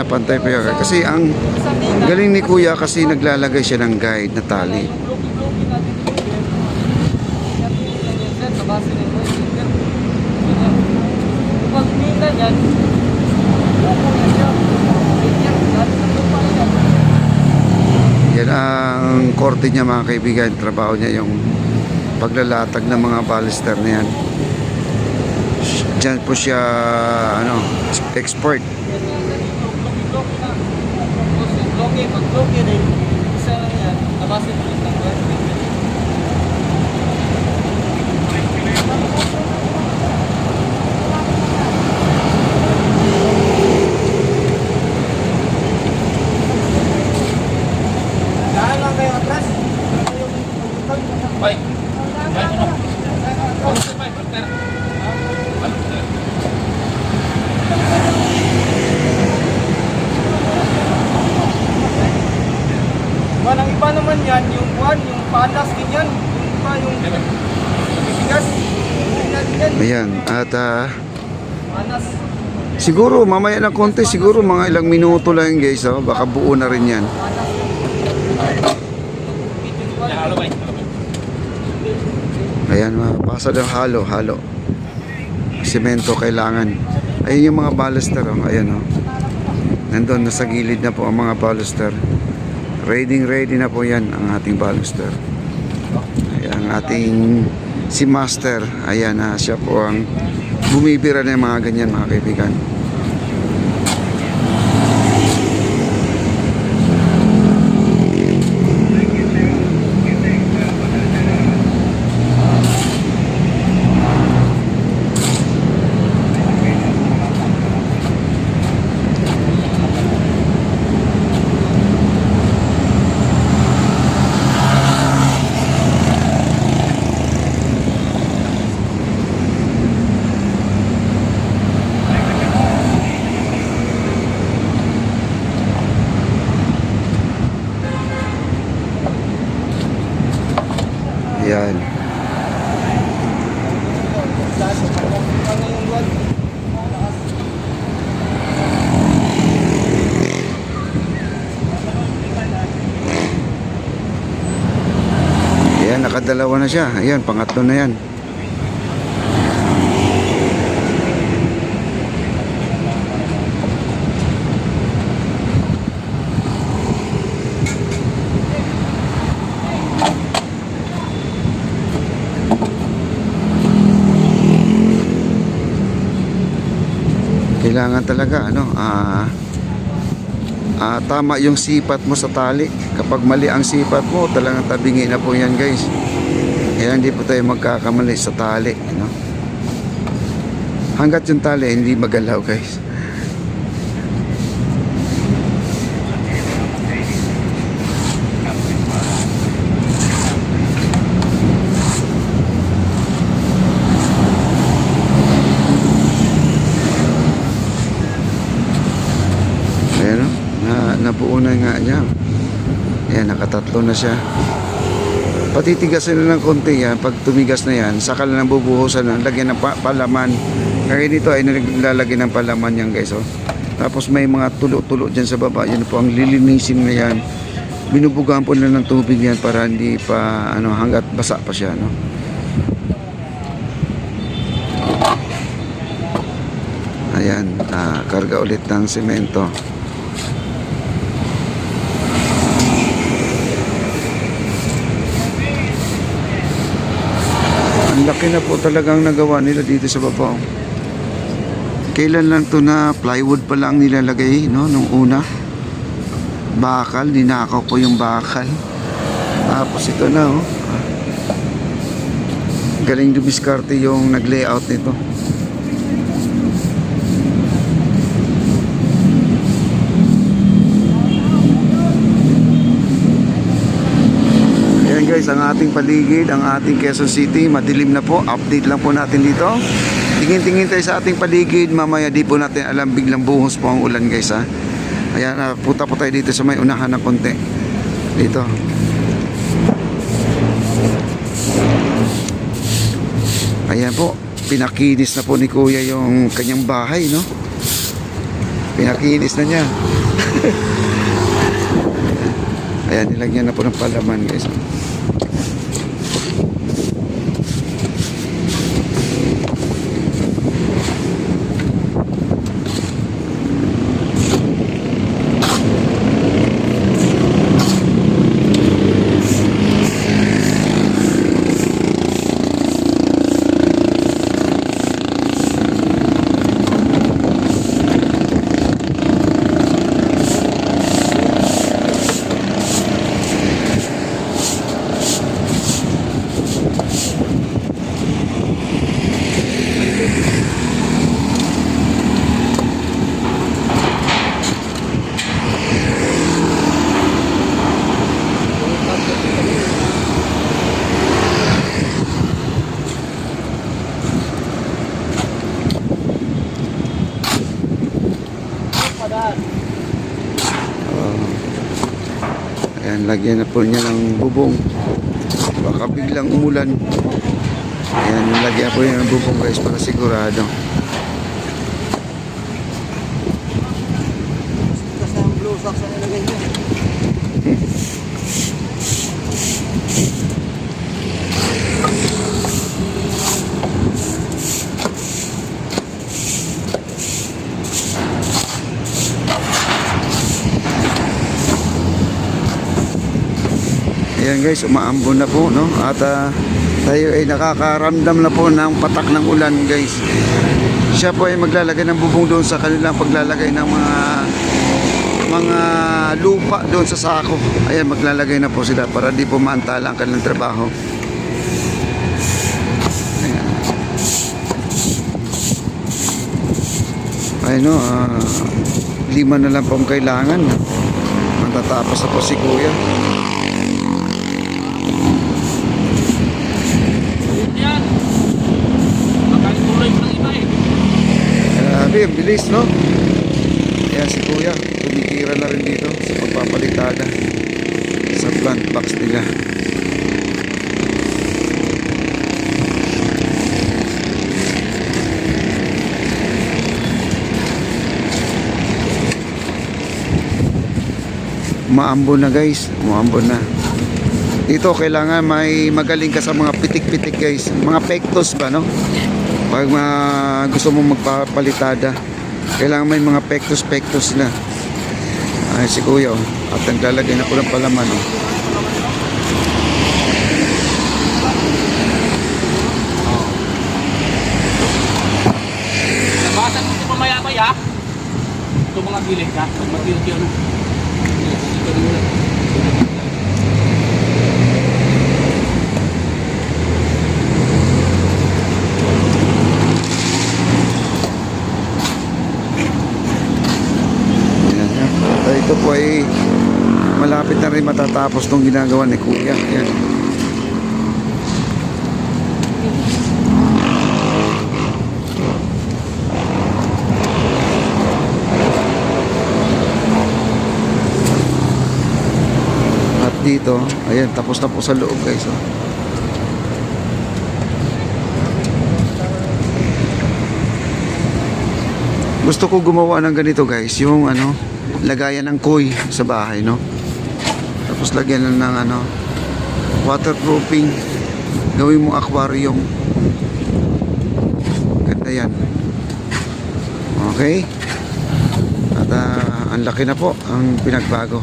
pantay pa yan. Kasi ang galing ni kuya kasi naglalagay siya ng guide na tali. Yan ang korte niya mga kaibigan. Trabaho niya yung paglalatag ng mga baluster na yan. Diyan po siya expert. Ang iba naman yan, yung panas din yan. Yung iba, yung bigas. Ayan, at Panas. siguro mamaya ng konti, siguro mga ilang minuto lang guys, baka buo na rin yan. Ayan, mapasa ng halo. Semento kailangan. Ayun yung mga baluster, ayan nandun, nasa gilid na po ang mga baluster. Ready na po yan ang ating baluster. Ayan, ang ating si master, ayan siya po ang bumibira ng mga ganyan mga kaibigan. Yan. Ayan, nakadalawa na siya. Ayan, pangatlo na yan. Kailangan talaga tama yung sipat mo sa tali. Kapag mali ang sipat mo, talagang tabingi na po yan guys. Kaya hindi po tayo magkakamali sa tali, hanggat yung tali hindi magalaw guys. Nabuo na nga niya. Ayan, nakatatlo na siya. Patitigasin na ng konti yan. Pag tumigas na yan, saka lang bubuhusan na, lagyan ng palaman. Kaya dito ay nilalagyan ng palaman yan guys. Tapos may mga tulo-tulo dyan sa baba. Yan po ang lilinisin na yan. Binubugahan po nila ng tubig yan para hindi pa hanggat basa pa siya. Ayan, karga ulit ng semento. Ang laki na po talagang nagawa nila dito sa baba. Kailan lang to na plywood pa lang nilalagay, nung una. Bakal, ninakaw po yung bakal. Tapos ito na, galing dumiskarte yung nag-layout nito. Guys, ang ating paligid, ang ating Quezon City, madilim na po. Update lang po natin dito. Tingin-tingin tayo sa ating paligid. Mamaya di po natin alam, biglang buhos po ang ulan guys Ayan, punta po tayo dito sa may unahan na konti. Dito. Ayan po, pinakinis na po ni Kuya yung kanyang bahay, Pinakinis na niya. Ayan, nilagyan na po ng palaman guys. Ayan, lagyan na po niya ng bubong. Baka biglang umulan. Ayan, lagyan po niya ng bubong guys para sigurado. Kasi ang blue socks na nilagay niya. Ayan guys, umaambon na po, no? At tayo ay nakakaramdam na po ng patak ng ulan guys. Siya po ay maglalagay ng bubong doon sa kanilang paglalagay ng mga lupa doon sa sako. Ayan, maglalagay na po sila para di po maantala ang kanilang trabaho. Ayan. Ay no, 5 na lang po ang kailangan. Matatapos na po si Kuya. Yan. Magkakituloy mo ng iba eh. Grabe, ang bilis, no? Kaya si Kuya, tumitira na rin dito sa pagpapalitada sa plant box nila. Umaambon na guys, umaambon na. Dito kailangan may magaling ka sa mga pitik-pitik guys, mga pektos ba, no? Pag gusto mo magpapalitada, kailangan may mga pektos-pektos na. Ay si Kuya, oh. At naglalagay na po ng palaman, oh. Bawasan mo ito mamaya-maya. Ito mga gilid ka. Pag mag-gilid yun. Ayan, yan. At ito po ay malapit na rin matatapos tong ginagawa ni Kuya. Yan. At dito, ayan, tapos na po sa loob guys. Oh. Gusto ko gumawa ng ganito guys, yung ano, lagayan ng koi sa bahay, no? Tapos lagyan na ng ano, waterproofing. Gawin mo aquarium. Ganda yan. Okay? At ang laki na po ang pinagbago.